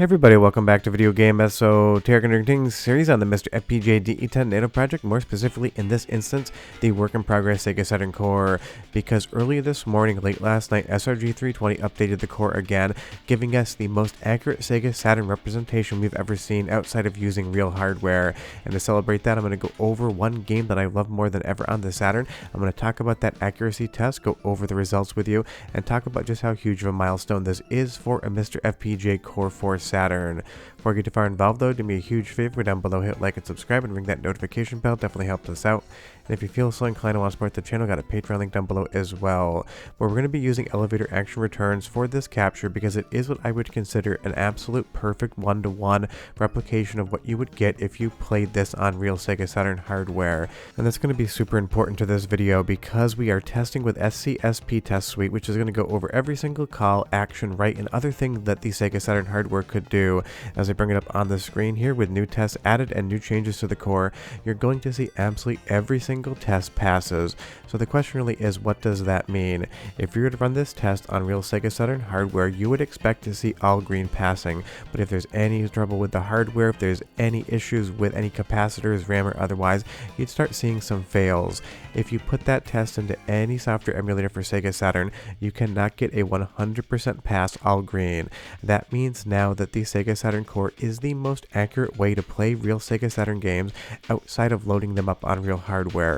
Hey everybody, welcome back to Video Game Esoteric series on the MiSTer FPGA DE10 Nano project, more specifically in this instance, the work-in-progress Sega Saturn Core, because earlier this morning, late last night, SRG320 updated the core again, giving us the most accurate Sega Saturn representation we've ever seen outside of using real hardware. And to celebrate that, I'm going to go over one game that I love more than ever on the Saturn. I'm going to talk about that accuracy test, go over the results with you, and talk about just how huge of a milestone this is for a MiSTer FPGA Core 4 Saturn. Before I get too far involved though, do me a huge favor down below, hit like and subscribe and ring that notification bell, definitely helps us out. And if you feel so inclined and want to support the channel, got a Patreon link down below as well. But we're going to be using elevator action returns for this capture because it is what I would consider an absolute perfect one-to-one replication of what you would get if you played this on real Sega Saturn hardware. And that's going to be super important to this video because we are testing with SCSP Test Suite, which is going to go over every single call, action, write, and other thing that the Sega Saturn hardware could do. As I bring it up on the screen here with new tests added and new changes to the core, you're going to see absolutely every single test passes. So the question really is, what does that mean? If you were to run this test on real Sega Saturn hardware, you would expect to see all green passing. But if there's any trouble with the hardware, if there's any issues with any capacitors, RAM, or otherwise, you'd start seeing some fails. If you put that test into any software emulator for Sega Saturn, you cannot get a 100% pass all green. That means now that the Sega Saturn Core is the most accurate way to play real Sega Saturn games outside of loading them up on real hardware.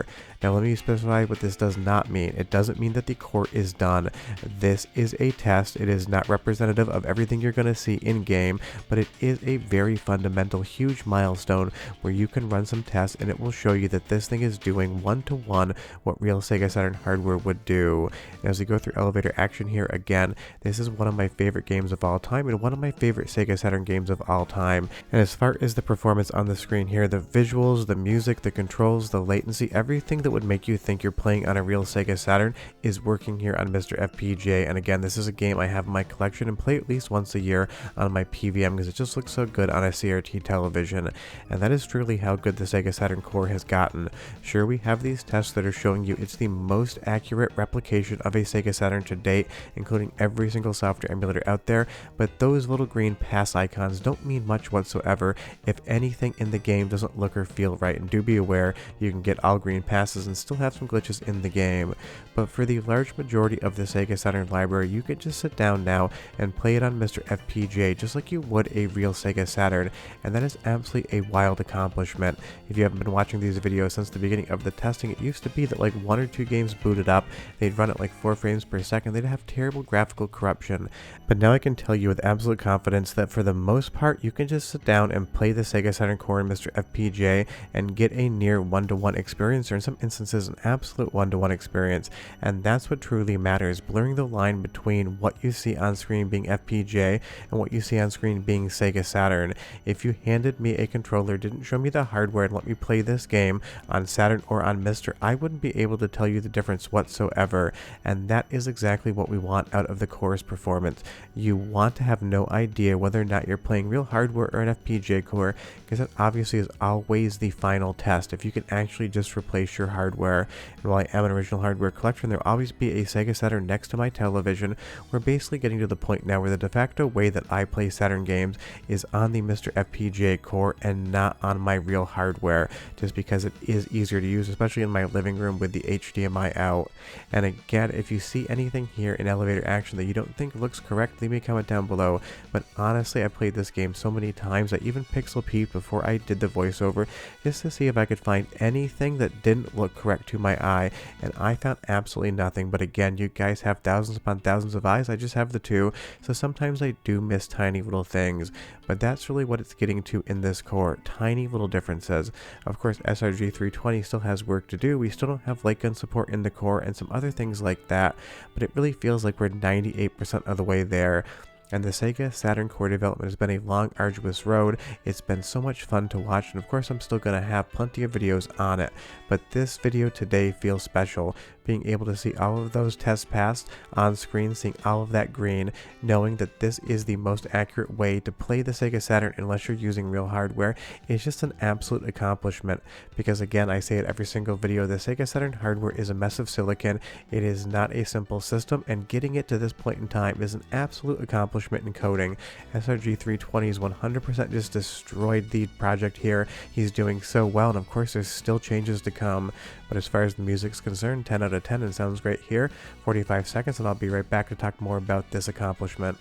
Now let me specify what this does not mean. It doesn't mean that the core is done. This is a test. It is not representative of everything you're going to see in game, but it is a very fundamental, huge milestone where you can run some tests and it will show you that this thing is doing one-to-one what real Sega Saturn hardware would do. And as we go through elevator action here again, this is one of my favorite games of all time and one of my favorite Sega Saturn games of all time. And as far as the performance on the screen here, the visuals, the music, the controls, the latency, everything that would make you think you're playing on a real Sega Saturn is working here on MiSTer FPGA. And again, this is a game I have in my collection and play at least once a year on my PVM because it just looks so good on a CRT television. And that is truly how good the Sega Saturn Core has gotten. Sure, we have these tests that are showing you it's the most accurate replication of a Sega Saturn to date, including every single software emulator out there, but those little green pass icons don't mean much whatsoever if anything in the game doesn't look or feel right. And do be aware, you can get all green passes and still have some glitches in the game. But for the large majority of the Sega Saturn library, you could just sit down now and play it on MiSTer FPGA just like you would a real Sega Saturn, and that is absolutely a wild accomplishment. If you haven't been watching these videos since the beginning of the testing, it used to be that like 1 or 2 games booted up, they'd run at like 4 frames per second, they'd have terrible graphical corruption. But now I can tell you with absolute confidence that for the most part, you can just sit down and play the Sega Saturn Core in MiSTer FPGA and get a near one-to-one experience, or in some instances an absolute one-to-one experience. And that's what truly matters, blurring the line between what you see on screen being FPGA and what you see on screen being Sega Saturn. If you handed me a controller, didn't show me the hardware, and let me play this game on Saturn or on MiSTer, I wouldn't be able to tell you the difference whatsoever. And that is exactly what we want out of the Core's performance. You want to have no idea whether or not you're playing real hardware or an FPGA core, because that obviously is always the final test. If you can actually just replace your hardware. And while I am an original hardware collector, there will always be a Sega Saturn next to my television. We're basically getting to the point now where the de facto way that I play Saturn games is on the MiSTer FPGA Core and not on my real hardware, just because it is easier to use, especially in my living room with the HDMI out. And again, if you see anything here in elevator action that you don't think looks correct, leave me a comment down below. But honestly, I played this game so many times, I even pixel peeped before I did the voiceover just to see if I could find anything that didn't look correct to my eye, and I found absolutely nothing. But again, you guys have thousands upon thousands of eyes, I just have the 2, so sometimes I do miss tiny little things. But that's really what it's getting to in this core, tiny little differences. Of course, SRG320 still has work to do, we still don't have light gun support in the core and some other things like that, but it really feels like we're 98% of the way there. And the Sega Saturn Core development has been a long, arduous road. It's been so much fun to watch, and of course I'm still going to have plenty of videos on it. But this video today feels special, being able to see all of those tests passed on screen, seeing all of that green, knowing that this is the most accurate way to play the Sega Saturn unless you're using real hardware, is just an absolute accomplishment. Because again, I say it every single video, the Sega Saturn hardware is a mess of silicon. It is not a simple system, and getting it to this point in time is an absolute accomplishment accomplishment in coding. SRG320 is 100% just destroyed the project here. He's doing so well, and of course there's still changes to come. But as far as the music's concerned, 10 out of 10, and sounds great here. 45 seconds, and I'll be right back to talk more about this accomplishment.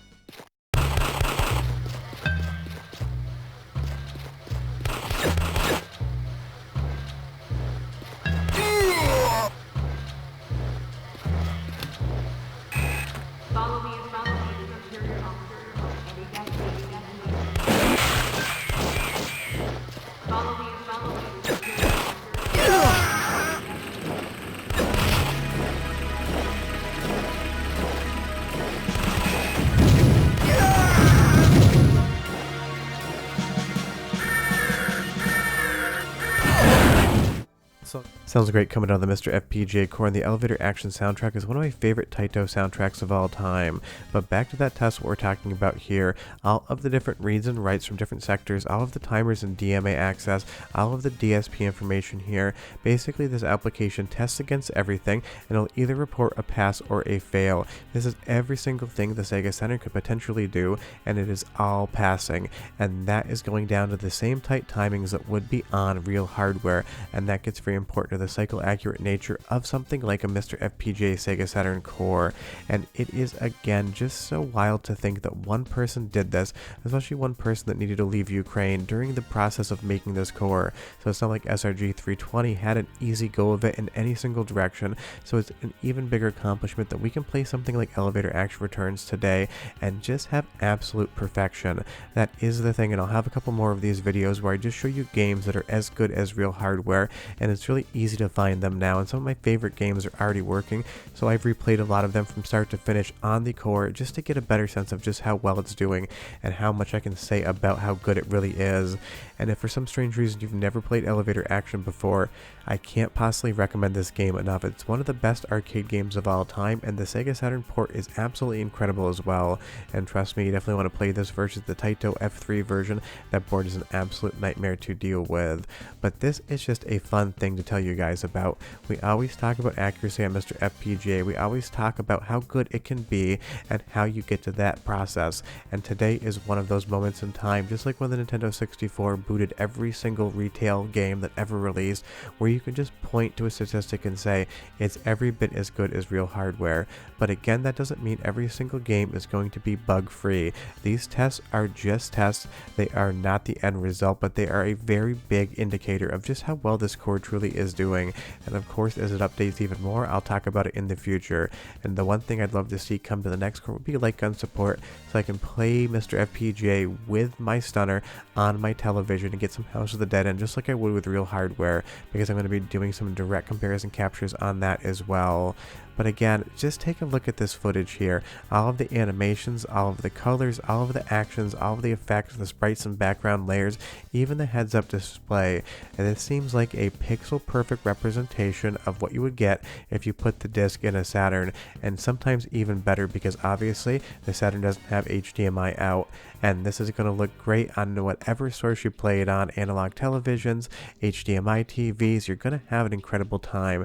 Sounds great coming out of the MiSTer FPGA Core, and the elevator action soundtrack is one of my favorite Taito soundtracks of all time. But back to that test, what we're talking about here, all of the different reads and writes from different sectors, all of the timers and DMA access, all of the DSP information here. Basically, this application tests against everything, and it'll either report a pass or a fail. This is every single thing the Sega Saturn could potentially do, and it is all passing. And that is going down to the same tight timings that would be on real hardware, and that gets very important to the cycle accurate nature of something like a MiSTer FPGA Sega Saturn Core. And it is again just so wild to think that one person did this, especially one person that needed to leave Ukraine during the process of making this core. So it's not like SRG320 had an easy go of it in any single direction, so it's an even bigger accomplishment that we can play something like Elevator Action Returns today and just have absolute perfection. That is the thing, and I'll have a couple more of these videos where I just show you games that are as good as real hardware, and it's really easy to find them now, and some of my favorite games are already working, so I've replayed a lot of them from start to finish on the core just to get a better sense of just how well it's doing and how much I can say about how good it really is. And if for some strange reason you've never played Elevator Action before, I can't possibly recommend this game enough. It's one of the best arcade games of all time, and the Sega Saturn port is absolutely incredible as well. And trust me, you definitely want to play this versus the Taito F3 version. That board is an absolute nightmare to deal with. But this is just a fun thing to tell you guys about. We always talk about accuracy on MiSTer FPGA. We always talk about how good it can be and how you get to that process. And today is one of those moments in time, just like when the Nintendo 64 booted every single retail game that ever released, where you can just point to a statistic and say it's every bit as good as real hardware. But again, that doesn't mean every single game is going to be bug free. These tests are just tests. They are not the end result, but they are a very big indicator of just how well this core truly is doing. And of course, as it updates even more, I'll talk about it in the future. And the one thing I'd love to see come to the next core would be light gun support, so I can play MiSTer FPGA with my stunner on my television and get some House of the Dead in, just like I would with real hardware, because I'm going to be doing some direct comparison captures on that as well. But again, just take a look at this footage here. All of the animations, all of the colors, all of the actions, all of the effects, the sprites and background layers, even the heads-up display. And it seems like a pixel-perfect representation of what you would get if you put the disc in a Saturn, and sometimes even better, because obviously the Saturn doesn't have HDMI out. And this is going to look great on whatever source you play it on, analog televisions, HDMI TVs. You're going to have an incredible time.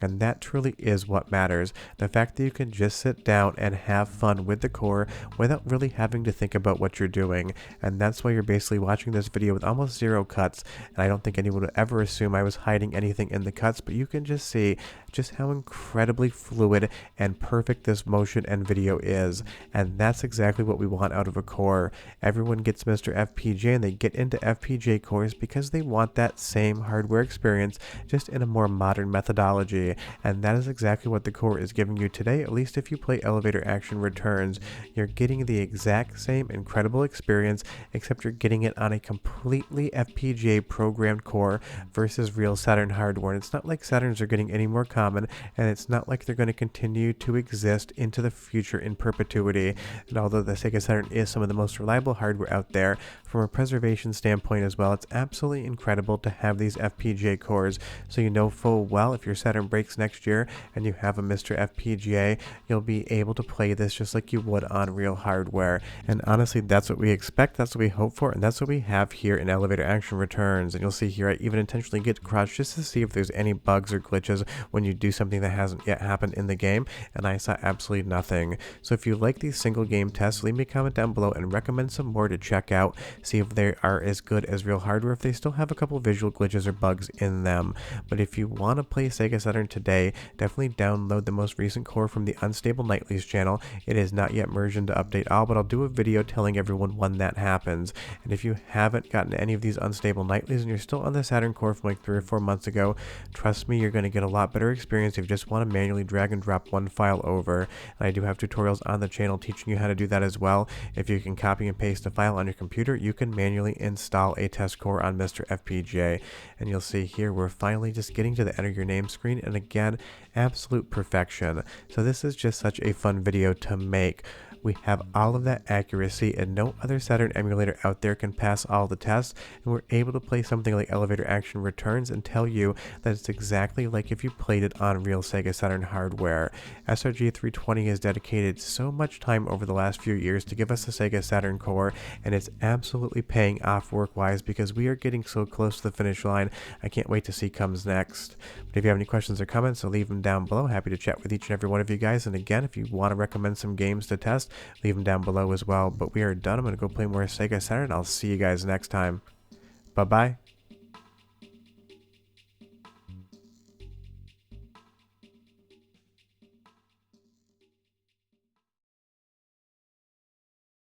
And that truly is what matters. The fact that you can just sit down and have fun with the core without really having to think about what you're doing. And that's why you're basically watching this video with almost zero cuts. And I don't think anyone would ever assume I was hiding anything in the cuts, but you can just see just how incredibly fluid and perfect this motion and video is. And that's exactly what we want out of a core. Everyone gets MiSTer FPGA and they get into FPGA cores because they want that same hardware experience, just in a more modern methodology. And that is exactly what the core is giving you today. At least if you play Elevator Action Returns, you're getting the exact same incredible experience, except you're getting it on a completely FPGA programmed core versus real Saturn hardware. And it's not like Saturns are getting any more common, and it's not like they're going to continue to exist into the future in perpetuity. And although the Sega Saturn is some of the most reliable hardware out there, from a preservation standpoint as well, it's absolutely incredible to have these FPGA cores, so you know full well if your Saturn breaks breaks next year and you have a MiSTer FPGA, you'll be able to play this just like you would on real hardware. And honestly, that's what we expect, that's what we hope for, and that's what we have here in Elevator Action Returns. And you'll see here I even intentionally get crouched just to see if there's any bugs or glitches when you do something that hasn't yet happened in the game, and I saw absolutely nothing. So if you like these single game tests, leave me a comment down below and recommend some more to check out, see if they are as good as real hardware, if they still have a couple visual glitches or bugs in them. But if you want to play Sega Saturn today, definitely download the most recent core from the Unstable Nightly's channel. It is not yet merged into Update All, but I'll do a video telling everyone when that happens. And if you haven't gotten any of these Unstable Nightlies and you're still on the Saturn core from like 3 or 4 months ago, trust me, you're going to get a lot better experience if you just want to manually drag and drop one file over. And I do have tutorials on the channel teaching you how to do that as well. If you can copy and paste a file on your computer, you can manually install a test core on MiSTer FPGA. And you'll see here we're finally just getting to the enter your name screen, and again, absolute perfection. So this is just such a fun video to make. We have all of that accuracy, and no other Saturn emulator out there can pass all the tests, and we're able to play something like Elevator Action Returns and tell you that it's exactly like if you played it on real Sega Saturn hardware. SRG320 has dedicated so much time over the last few years to give us the Sega Saturn core, and it's absolutely paying off work-wise because we are getting so close to the finish line. I can't wait to see comes next. But if you have any questions or comments, so leave them down below. Happy to chat with each and every one of you guys, and again, if you want to recommend some games to test, leave them down below as well. But we are done. I'm going to go play more Sega Saturn. I'll see you guys next time. Bye-bye.